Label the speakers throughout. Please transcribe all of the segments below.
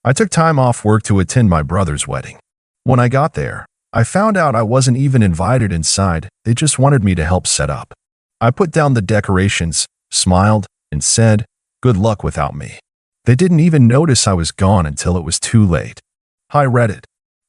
Speaker 1: I took time off work to attend my brother's wedding. When I got there, I found out I wasn't even invited inside. They just wanted me to help set up. I put down the decorations, smiled, and said, "Good luck without me." They didn't even notice I was gone until it was too late. Hi Reddit.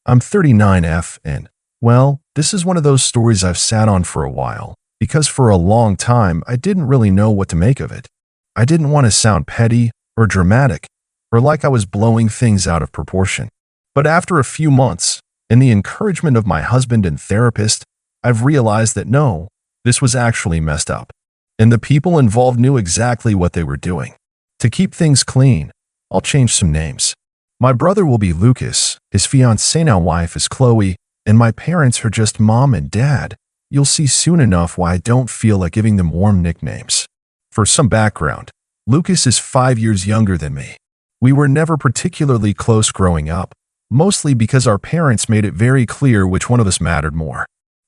Speaker 1: I'm 39F and, well, this is one of those stories I've sat on for a while, because for a long time I didn't really know what to make of it. I didn't want to sound petty or dramatic, or like I was blowing things out of proportion. But after a few months, and the encouragement of my husband and therapist, I've realized that no, this was actually messed up. And the people involved knew exactly what they were doing. To keep things clean, I'll change some names. My brother will be Lucas, his fiancée now wife is Chloe, and my parents are just mom and dad. You'll see soon enough why I don't feel like giving them warm nicknames. For some background, Lucas is 5 years younger than me. We were never particularly close growing up, mostly because our parents made it very clear which one of us mattered more.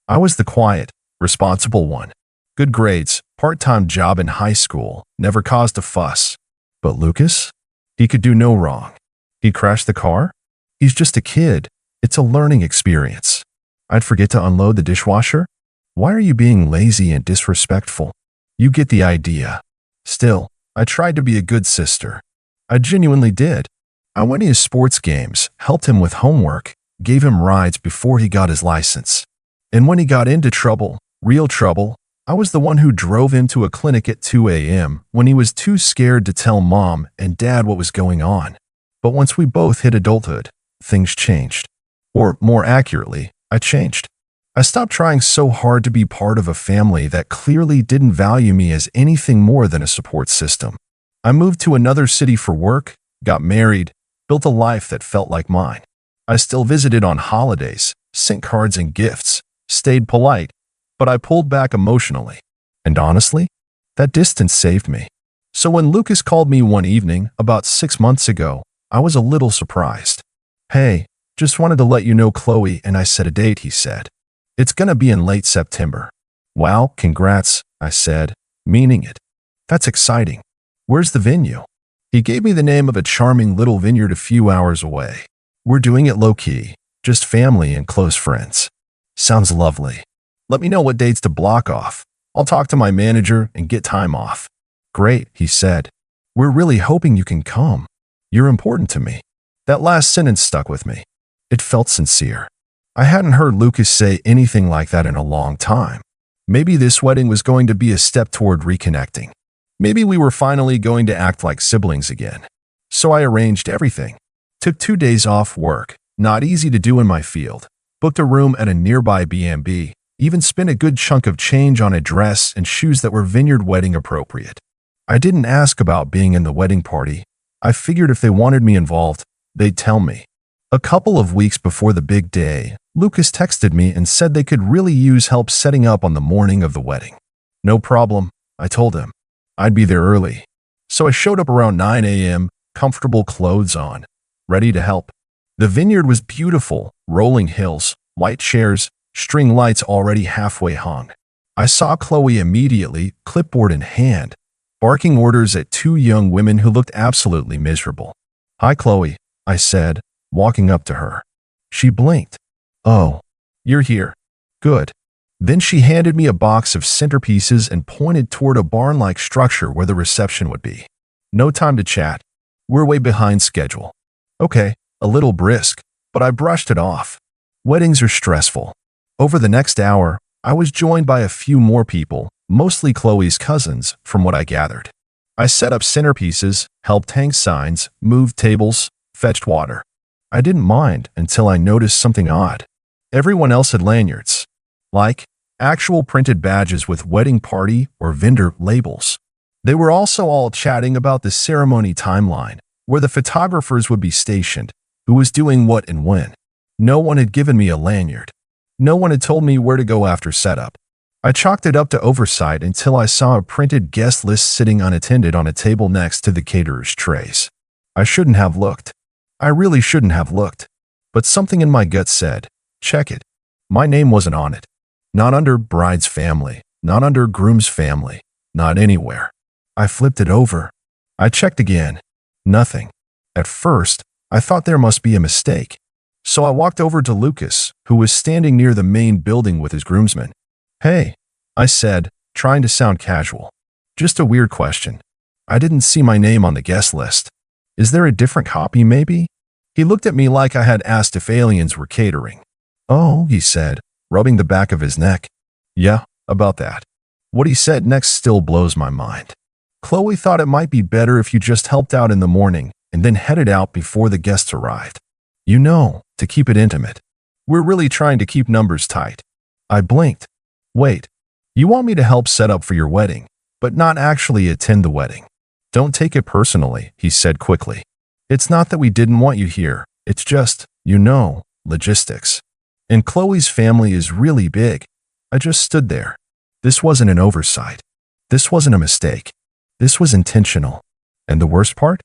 Speaker 1: I was the quiet, responsible one. Good grades, part-time job in high school, never caused a fuss. But Lucas? He could do no wrong. He crashed the car? He's just a kid. It's a learning experience. I'd forget to unload the dishwasher? Why are you being lazy and disrespectful? You get the idea. Still, I tried to be a good sister. I genuinely did. I went to his sports games, helped him with homework, gave him rides before he got his license. And when he got into trouble, real trouble, I was the one who drove him to a clinic at 2 a.m. when he was too scared to tell mom and dad what was going on. But once we both hit adulthood, things changed. Or more accurately, I changed. I stopped trying so hard to be part of a family that clearly didn't value me as anything more than a support system. I moved to another city for work, got married, built a life that felt like mine. I still visited on holidays, sent cards and gifts, stayed polite, but I pulled back emotionally. And honestly, that distance saved me. So when Lucas called me one evening about 6 months ago, I was a little surprised. "Hey, just wanted to let you know Chloe and I set a date," he said. "It's gonna be in late September." "Wow, congrats," I said, meaning it. "That's exciting. Where's the venue?" He gave me the name of a charming little vineyard a few hours away. "We're doing it low-key, just family and close friends." "Sounds lovely. Let me know what dates to block off. I'll talk to my manager and get time off." "Great," he said. "We're really hoping you can come. You're important to me." That last sentence stuck with me. It felt sincere. I hadn't heard Lucas say anything like that in a long time. Maybe this wedding was going to be a step toward reconnecting. Maybe we were finally going to act like siblings again. So I arranged everything. Took 2 days off work, not easy to do in my field. Booked a room at a nearby B&B. Even spent a good chunk of change on a dress and shoes that were vineyard wedding appropriate. I didn't ask about being in the wedding party. I figured if they wanted me involved, they'd tell me. A couple of weeks before the big day, Lucas texted me and said they could really use help setting up on the morning of the wedding. "No problem," I told him. I'd be there early. So I showed up around 9 a.m., comfortable clothes on, ready to help. The vineyard was beautiful, rolling hills, white chairs, string lights already halfway hung. I saw Chloe immediately, clipboard in hand, barking orders at 2 young women who looked absolutely miserable. "Hi, Chloe," I said, walking up to her. She blinked. "Oh, you're here. Good." Then she handed me a box of centerpieces and pointed toward a barn-like structure where the reception would be. "No time to chat. We're way behind schedule." Okay, a little brisk, but I brushed it off. Weddings are stressful. Over the next hour, I was joined by a few more people, mostly Chloe's cousins, from what I gathered. I set up centerpieces, helped hang signs, moved tables, fetched water. I didn't mind until I noticed something odd. Everyone else had lanyards. Like actual printed badges with wedding party or vendor labels. They were also all chatting about the ceremony timeline, where the photographers would be stationed, who was doing what and when. No one had given me a lanyard. No one had told me where to go after setup. I chalked it up to oversight until I saw a printed guest list sitting unattended on a table next to the caterer's trays. I shouldn't have looked. I really shouldn't have looked. But something in my gut said, check it. My name wasn't on it. Not under bride's family, not under groom's family, not anywhere. I flipped it over. I checked again. Nothing. At first, I thought there must be a mistake. So I walked over to Lucas, who was standing near the main building with his groomsmen. "Hey," I said, trying to sound casual. "Just a weird question. I didn't see my name on the guest list. Is there a different copy, maybe?" He looked at me like I had asked if aliens were catering. "Oh," he said, rubbing the back of his neck. "Yeah, about that." What he said next still blows my mind. "Chloe thought it might be better if you just helped out in the morning and then headed out before the guests arrived. You know, to keep it intimate. We're really trying to keep numbers tight." I blinked. "Wait, you want me to help set up for your wedding, but not actually attend the wedding?" "Don't take it personally," he said quickly. "It's not that we didn't want you here. It's just, you know, logistics. And Chloe's family is really big." I just stood there. This wasn't an oversight. This wasn't a mistake. This was intentional. And the worst part?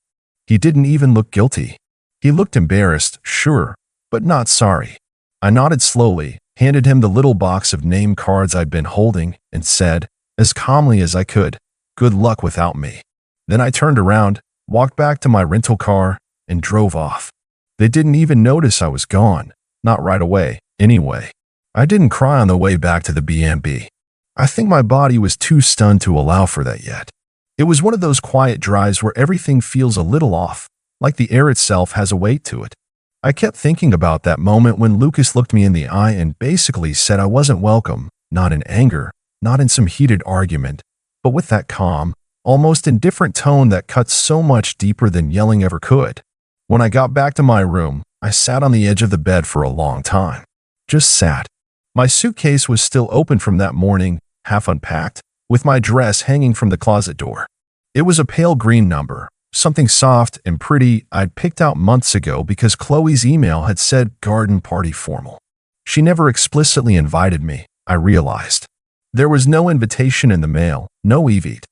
Speaker 1: He didn't even look guilty. He looked embarrassed, sure, but not sorry. I nodded slowly, handed him the little box of name cards I'd been holding, and said, as calmly as I could, "Good luck without me." Then I turned around, walked back to my rental car, and drove off. They didn't even notice I was gone. Not right away, anyway. I didn't cry on the way back to the B&B. I think my body was too stunned to allow for that yet. It was one of those quiet drives where everything feels a little off, like the air itself has a weight to it. I kept thinking about that moment when Lucas looked me in the eye and basically said I wasn't welcome, not in anger, not in some heated argument, but with that calm, almost indifferent tone that cuts so much deeper than yelling ever could. When I got back to my room, I sat on the edge of the bed for a long time. Just sat. My suitcase was still open from that morning, half unpacked, with my dress hanging from the closet door. It was a pale green number, something soft and pretty I'd picked out months ago because Chloe's email had said garden party formal. She never explicitly invited me, I realized. There was no invitation in the mail, no evite.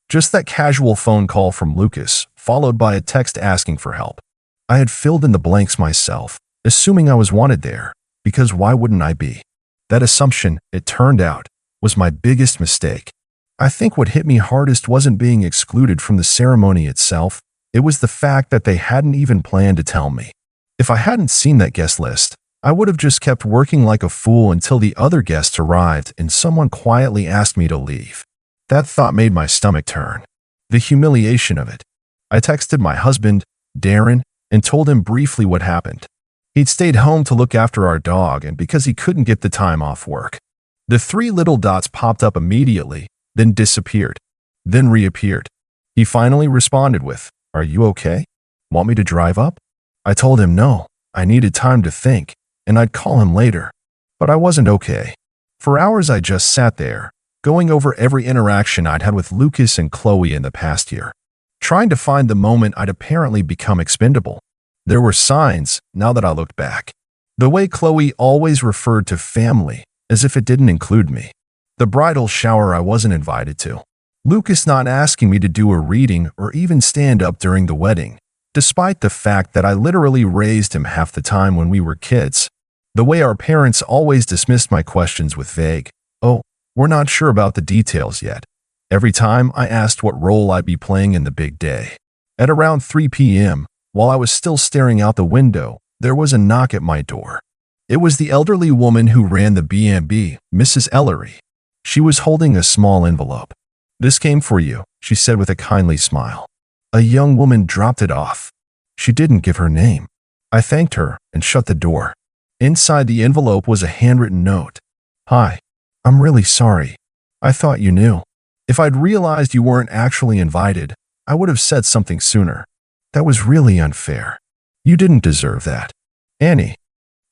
Speaker 1: Just that casual phone call from Lucas, followed by a text asking for help. I had filled in the blanks myself, assuming I was wanted there, because why wouldn't I be? That assumption, it turned out, was my biggest mistake. I think what hit me hardest wasn't being excluded from the ceremony itself, it was the fact that they hadn't even planned to tell me. If I hadn't seen that guest list, I would have just kept working like a fool until the other guests arrived and someone quietly asked me to leave. That thought made my stomach turn. The humiliation of it. I texted my husband, Darren, and told him briefly what happened. He'd stayed home to look after our dog and because he couldn't get the time off work. The three little dots popped up immediately, then disappeared, then reappeared. He finally responded with, "Are you okay? Want me to drive up?" I told him no, I needed time to think, and I'd call him later. But I wasn't okay. For hours I just sat there, going over every interaction I'd had with Lucas and Chloe in the past year, trying to find the moment I'd apparently become expendable. There were signs, now that I looked back. The way Chloe always referred to family, as if it didn't include me. The bridal shower I wasn't invited to. Lucas not asking me to do a reading or even stand up during the wedding, despite the fact that I literally raised him half the time when we were kids. The way our parents always dismissed my questions with vague, "Oh, we're not sure about the details yet," every time I asked what role I'd be playing in the big day. At around 3 p.m., while I was still staring out the window, there was a knock at my door. It was the elderly woman who ran the B&B, Mrs. Ellery. She was holding a small envelope. "This came for you," she said with a kindly smile. A young woman dropped it off. She didn't give her name. I thanked her and shut the door. Inside the envelope was a handwritten note. "Hi, I'm really sorry. I thought you knew. If I'd realized you weren't actually invited, I would have said something sooner. That was really unfair. You didn't deserve that. Annie."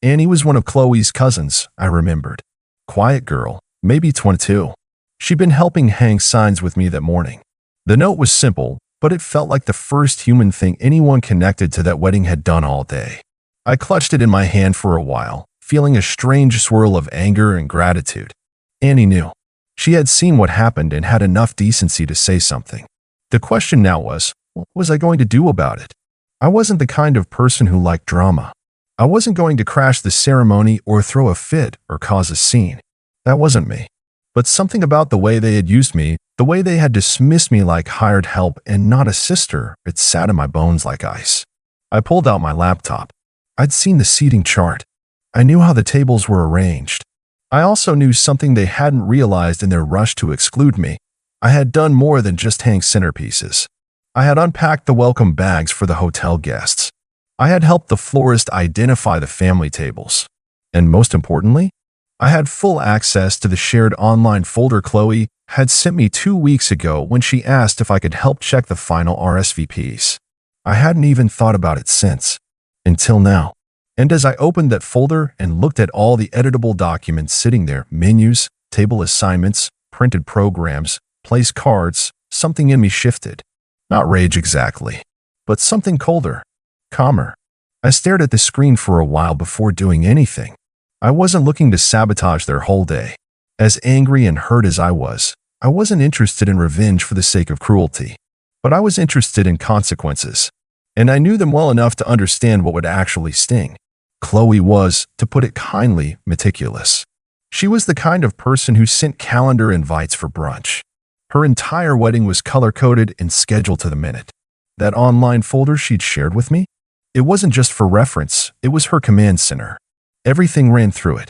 Speaker 1: Annie was one of Chloe's cousins, I remembered. Quiet girl, maybe 22. She'd been helping hang signs with me that morning. The note was simple, but it felt like the first human thing anyone connected to that wedding had done all day. I clutched it in my hand for a while, feeling a strange swirl of anger and gratitude. Annie knew. She had seen what happened and had enough decency to say something. The question now was, what was I going to do about it? I wasn't the kind of person who liked drama. I wasn't going to crash the ceremony or throw a fit or cause a scene. That wasn't me. But something about the way they had used me, the way they had dismissed me like hired help and not a sister, it sat in my bones like ice. I pulled out my laptop. I'd seen the seating chart. I knew how the tables were arranged. I also knew something they hadn't realized in their rush to exclude me. I had done more than just hang centerpieces. I had unpacked the welcome bags for the hotel guests. I had helped the florist identify the family tables. And most importantly, I had full access to the shared online folder Chloe had sent me 2 weeks ago when she asked if I could help check the final RSVPs. I hadn't even thought about it since. Until now. And as I opened that folder and looked at all the editable documents sitting there, menus, table assignments, printed programs, place cards, something in me shifted. Not rage exactly, but something colder, calmer. I stared at the screen for a while before doing anything. I wasn't looking to sabotage their whole day. As angry and hurt as I wasn't interested in revenge for the sake of cruelty. But I was interested in consequences. And I knew them well enough to understand what would actually sting. Chloe was, to put it kindly, meticulous. She was the kind of person who sent calendar invites for brunch. Her entire wedding was color-coded and scheduled to the minute. That online folder she'd shared with me? It wasn't just for reference, it was her command center. Everything ran through it.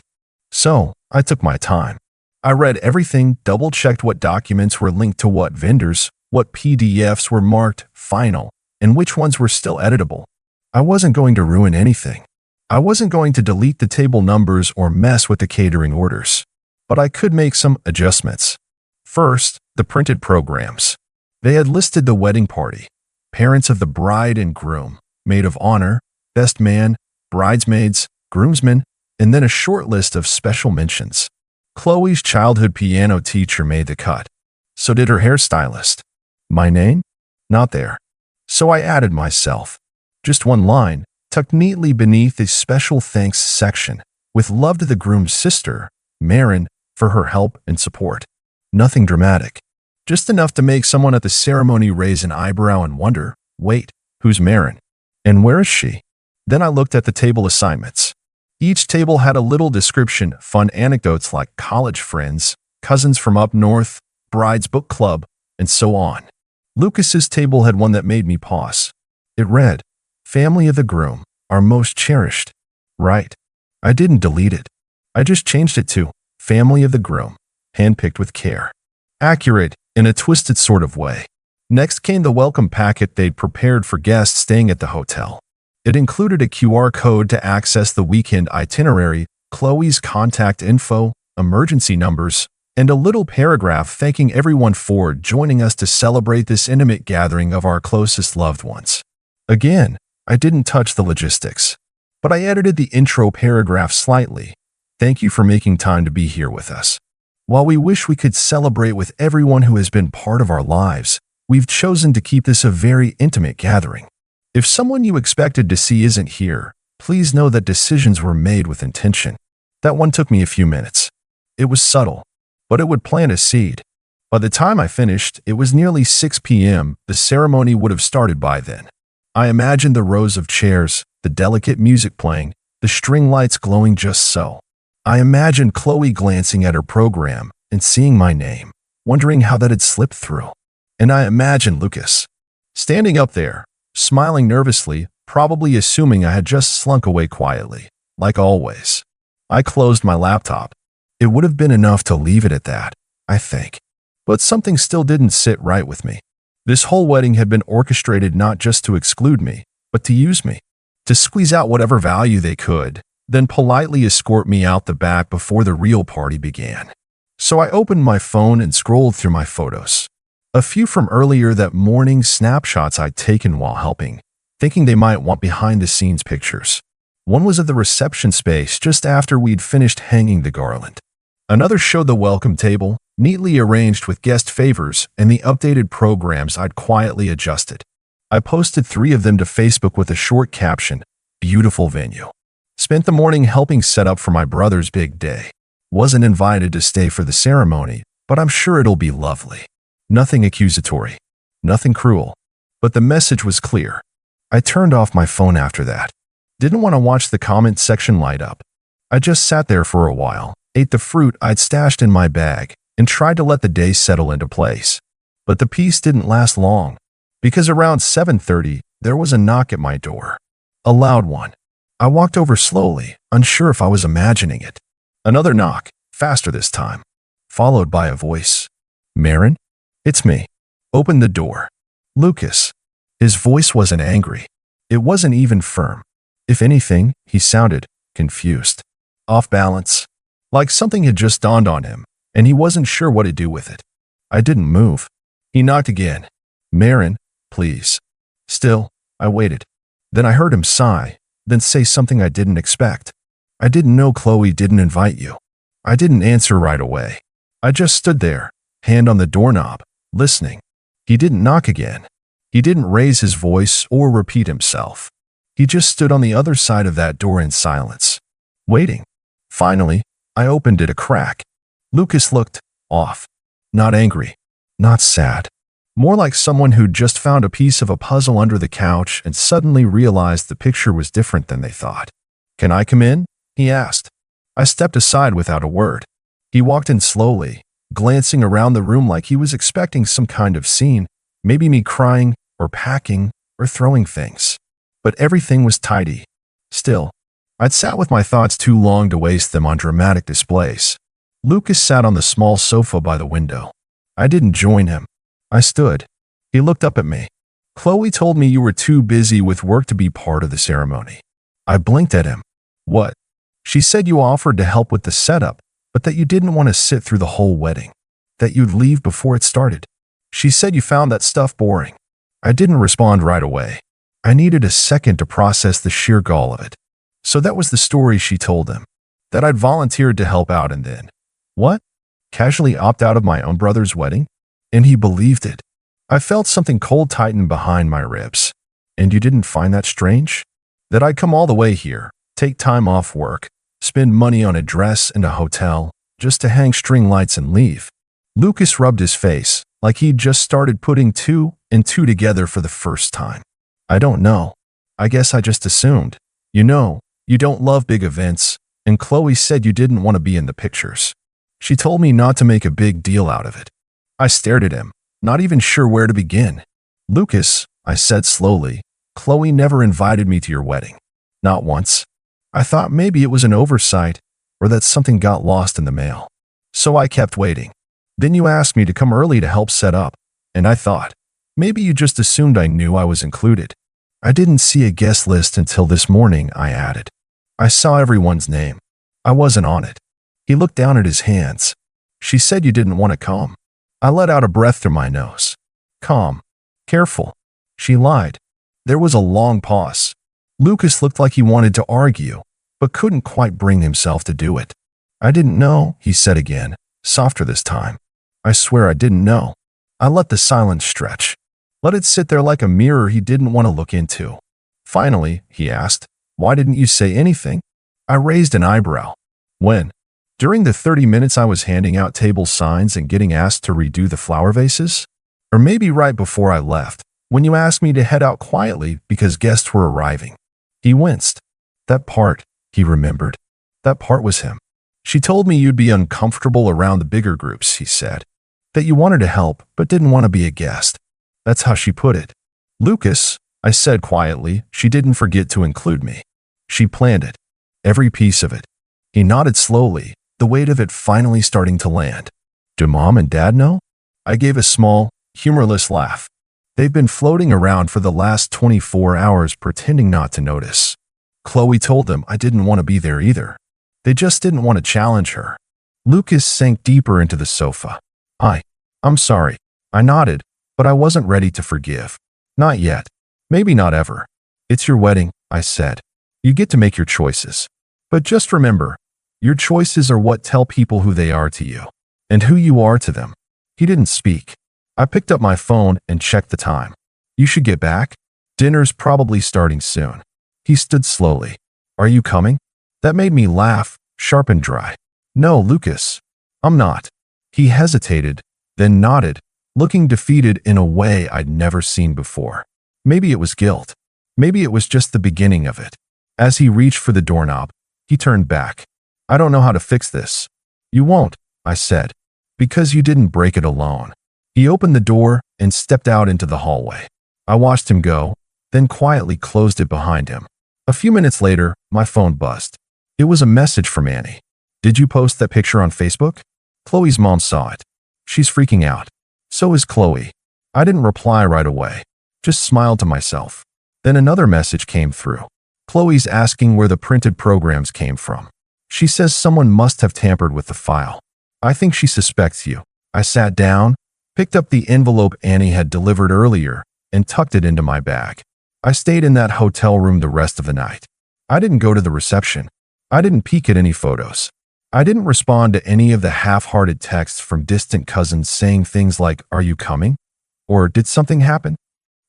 Speaker 1: So, I took my time. I read everything, double-checked what documents were linked to what vendors, what PDFs were marked final, and which ones were still editable. I wasn't going to ruin anything. I wasn't going to delete the table numbers or mess with the catering orders. But I could make some adjustments. First, the printed programs. They had listed the wedding party, parents of the bride and groom, maid of honor, best man, bridesmaids, groomsmen, and then a short list of special mentions. Chloe's childhood piano teacher made the cut. So did her hairstylist. My name? Not there. So I added myself. Just one line, tucked neatly beneath the special thanks section, with love to the groom's sister, Marin, for her help and support. Nothing dramatic. Just enough to make someone at the ceremony raise an eyebrow and wonder, wait, who's Marin? And where is she? Then I looked at the table assignments. Each table had a little description, fun anecdotes like college friends, cousins from up north, bride's book club, and so on. Lucas's table had one that made me pause. It read, Family of the groom, our most cherished. Right. I didn't delete it. I just changed it to Family of the groom, handpicked with care. Accurate, in a twisted sort of way. Next came the welcome packet they'd prepared for guests staying at the hotel. It included a QR code to access the weekend itinerary, Chloe's contact info, emergency numbers, and a little paragraph thanking everyone for joining us to celebrate this intimate gathering of our closest loved ones. Again, I didn't touch the logistics, but I edited the intro paragraph slightly. Thank you for making time to be here with us. While we wish we could celebrate with everyone who has been part of our lives, we've chosen to keep this a very intimate gathering. If someone you expected to see isn't here, please know that decisions were made with intention. That one took me a few minutes. It was subtle, but it would plant a seed. By the time I finished, it was nearly 6 p.m. The ceremony would have started by then. I imagined the rows of chairs, the delicate music playing, the string lights glowing just so. I imagined Chloe glancing at her program and seeing my name, wondering how that had slipped through. And I imagined Lucas, standing up there, smiling nervously, probably assuming I had just slunk away quietly, like always. I closed my laptop. It would have been enough to leave it at that, I think. But something still didn't sit right with me. This whole wedding had been orchestrated not just to exclude me, but to use me, to squeeze out whatever value they could, then politely escort me out the back before the real party began. So I opened my phone and scrolled through my photos. A few from earlier that morning, snapshots I'd taken while helping, thinking they might want behind-the-scenes pictures. One was of the reception space just after we'd finished hanging the garland. Another showed the welcome table, neatly arranged with guest favors and the updated programs I'd quietly adjusted. I posted 3 of them to Facebook with a short caption, "Beautiful venue." Spent the morning helping set up for my brother's big day. Wasn't invited to stay for the ceremony, but I'm sure it'll be lovely. Nothing accusatory, nothing cruel, but the message was clear. I turned off my phone after that. Didn't want to watch the comment section light up. I just sat there for a while, ate the fruit I'd stashed in my bag, and tried to let the day settle into place. But the peace didn't last long, because around 7:30, there was a knock at my door. A loud one. I walked over slowly, unsure if I was imagining it. Another knock, faster this time, followed by a voice. Marin? It's me. Open the door. Lucas. His voice wasn't angry. It wasn't even firm. If anything, he sounded confused, off balance, like something had just dawned on him, and he wasn't sure what to do with it. I didn't move. He knocked again. Marin, please. Still, I waited. Then I heard him sigh, then say something I didn't expect. I didn't know Chloe didn't invite you. I didn't answer right away. I just stood there, hand on the doorknob, listening. He didn't knock again. He didn't raise his voice or repeat himself. He just stood on the other side of that door in silence, waiting. Finally, I opened it a crack. Lucas looked off. Not angry, not sad. More like someone who'd just found a piece of a puzzle under the couch and suddenly realized the picture was different than they thought. Can I come in? He asked. I stepped aside without a word. He walked in slowly, glancing around the room like he was expecting some kind of scene, maybe me crying or packing or throwing things. But everything was tidy. Still, I'd sat with my thoughts too long to waste them on dramatic displays. Lucas sat on the small sofa by the window. I didn't join him. I stood. He looked up at me. Chloe told me you were too busy with work to be part of the ceremony. I blinked at him. What? She said you offered to help with the setup, but that you didn't want to sit through the whole wedding. That you'd leave before it started. She said you found that stuff boring. I didn't respond right away. I needed a second to process the sheer gall of it. So that was the story she told him. That I'd volunteered to help out and then, what? Casually opt out of my own brother's wedding? And he believed it. I felt something cold tighten behind my ribs. And you didn't find that strange? That I'd come all the way here, take time off work, spend money on a dress and a hotel, just to hang string lights and leave. Lucas rubbed his face, like he'd just started putting two and two together for the first time. I don't know. I guess I just assumed. You know, you don't love big events, and Chloe said you didn't want to be in the pictures. She told me not to make a big deal out of it. I stared at him, not even sure where to begin. Lucas, I said slowly, Chloe never invited me to your wedding. Not once. I thought maybe it was an oversight, or that something got lost in the mail. So I kept waiting. Then you asked me to come early to help set up, and I thought, maybe you just assumed I knew I was included. I didn't see a guest list until this morning, I added. I saw everyone's name. I wasn't on it. He looked down at his hands. She said you didn't want to come. I let out a breath through my nose. Calm. Careful. She lied. There was a long pause. Lucas looked like he wanted to argue, but couldn't quite bring himself to do it. I didn't know, he said again, softer this time. I swear I didn't know. I let the silence stretch. Let it sit there like a mirror he didn't want to look into. Finally, he asked, why didn't you say anything? I raised an eyebrow. When? During the 30 minutes I was handing out table signs and getting asked to redo the flower vases? Or maybe right before I left, when you asked me to head out quietly because guests were arriving. He winced. That part, he remembered. That part was him. She told me you'd be uncomfortable around the bigger groups, he said. That you wanted to help, but didn't want to be a guest. That's how she put it. Lucas, I said quietly, she didn't forget to include me. She planned it. Every piece of it. He nodded slowly, the weight of it finally starting to land. Do Mom and Dad know? I gave a small, humorless laugh. They've been floating around for the last 24 hours pretending not to notice. Chloe told them I didn't want to be there either. They just didn't want to challenge her. Lucas sank deeper into the sofa. I'm sorry. I nodded, but I wasn't ready to forgive. Not yet. Maybe not ever. It's your wedding, I said. You get to make your choices. But just remember, your choices are what tell people who they are to you, and who you are to them. He didn't speak. I picked up my phone and checked the time. You should get back. Dinner's probably starting soon. He stood slowly. Are you coming? That made me laugh, sharp and dry. No, Lucas. I'm not. He hesitated, then nodded, looking defeated in a way I'd never seen before. Maybe it was guilt. Maybe it was just the beginning of it. As he reached for the doorknob, he turned back. I don't know how to fix this. You won't, I said, because you didn't break it alone. He opened the door and stepped out into the hallway. I watched him go, then quietly closed it behind him. A few minutes later, my phone buzzed. It was a message from Annie. "Did you post that picture on Facebook?" Chloe's mom saw it. "She's freaking out. So is Chloe." I didn't reply right away, just smiled to myself. Then another message came through. "Chloe's asking where the printed programs came from. She says someone must have tampered with the file. I think she suspects you." I sat down, picked up the envelope Annie had delivered earlier, and tucked it into my bag. I stayed in that hotel room the rest of the night. I didn't go to the reception. I didn't peek at any photos. I didn't respond to any of the half-hearted texts from distant cousins saying things like, "Are you coming?" or "Did something happen?"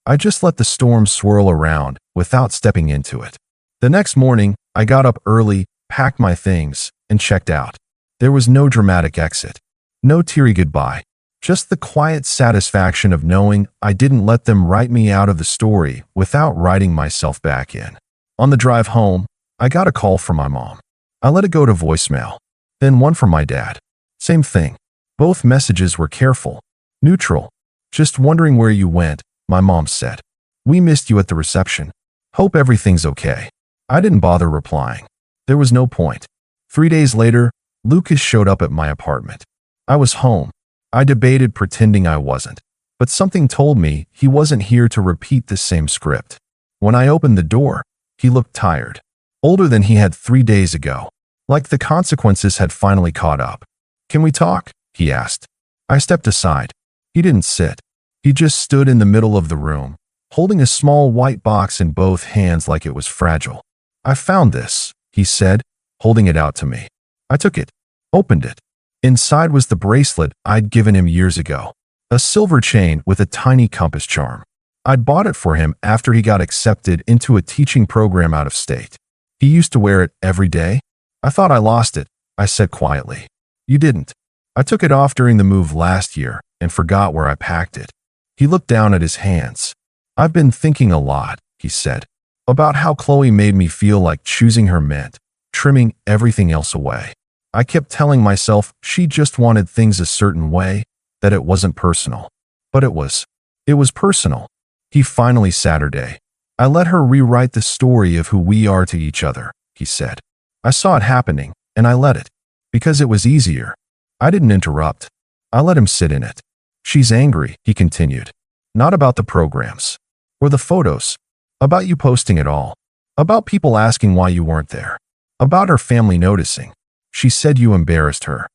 Speaker 1: I just let the storm swirl around without stepping into it. The next morning, I got up early, packed my things, and checked out. There was no dramatic exit. No teary goodbye. Just the quiet satisfaction of knowing I didn't let them write me out of the story without writing myself back in. On the drive home, I got a call from my mom. I let it go to voicemail. Then one from my dad. Same thing. Both messages were careful, neutral. "Just wondering where you went," my mom said. "We missed you at the reception. Hope everything's okay." I didn't bother replying. There was no point. 3 days later, Lucas showed up at my apartment. I was home. I debated pretending I wasn't, but something told me he wasn't here to repeat the same script. When I opened the door, he looked tired, older than he had 3 days ago, like the consequences had finally caught up. "Can we talk?" he asked. I stepped aside. He didn't sit. He just stood in the middle of the room, holding a small white box in both hands like it was fragile. "I found this," he said, holding it out to me. I took it, opened it. Inside was the bracelet I'd given him years ago, a silver chain with a tiny compass charm. I'd bought it for him after he got accepted into a teaching program out of state. He used to wear it every day. "I thought I lost it," I said quietly. "You didn't. I took it off during the move last year and forgot where I packed it." He looked down at his hands. "I've been thinking a lot," he said, "about how Chloe made me feel like choosing her meant trimming everything else away. I kept telling myself she just wanted things a certain way, that it wasn't personal. But it was. It was personal." He finally Saturday. "I let her rewrite the story of who we are to each other," he said. "I saw it happening, and I let it. Because it was easier." I didn't interrupt. I let him sit in it. "She's angry," he continued. "Not about the programs. Or the photos. About you posting it all. About people asking why you weren't there. About her family noticing. She said you embarrassed her."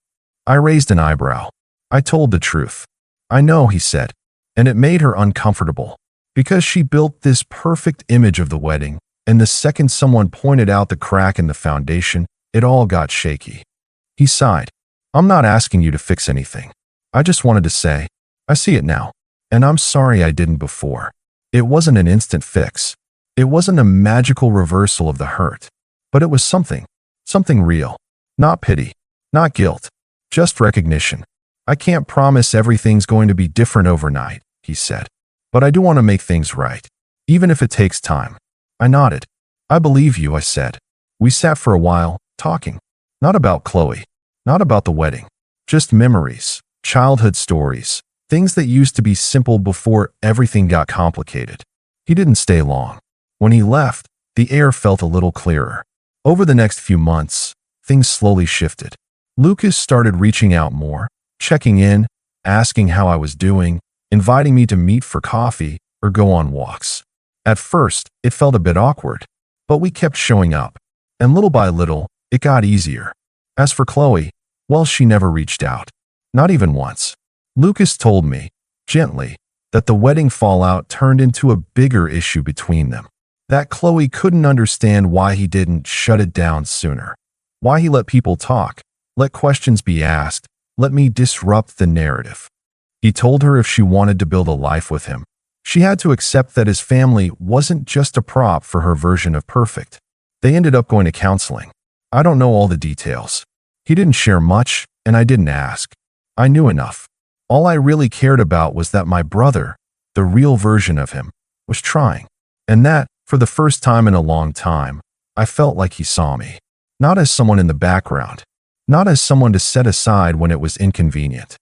Speaker 1: I raised an eyebrow. I told the truth. "I know," he said, "and it made her uncomfortable. Because she built this perfect image of the wedding, and the second someone pointed out the crack in the foundation, it all got shaky." He sighed. "I'm not asking you to fix anything. I just wanted to say, I see it now, and I'm sorry I didn't before." It wasn't an instant fix. It wasn't a magical reversal of the hurt. But it was something real. Not pity, not guilt, just recognition. "I can't promise everything's going to be different overnight," he said. "But I do want to make things right, even if it takes time." I nodded. "I believe you," I said. We sat for a while, talking. Not about Chloe, not about the wedding. Just memories, childhood stories, things that used to be simple before everything got complicated. He didn't stay long. When he left, the air felt a little clearer. Over the next few months, things slowly shifted. Lucas started reaching out more, checking in, asking how I was doing, inviting me to meet for coffee or go on walks. At first, it felt a bit awkward, but we kept showing up, and little by little, it got easier. As for Chloe, well, she never reached out. Not even once. Lucas told me, gently, that the wedding fallout turned into a bigger issue between them. That Chloe couldn't understand why he didn't shut it down sooner. Why he let people talk, let questions be asked, let me disrupt the narrative. He told her if she wanted to build a life with him, she had to accept that his family wasn't just a prop for her version of perfect. They ended up going to counseling. I don't know all the details. He didn't share much, and I didn't ask. I knew enough. All I really cared about was that my brother, the real version of him, was trying. And that, for the first time in a long time, I felt like he saw me. Not as someone in the background. Not as someone to set aside when it was inconvenient.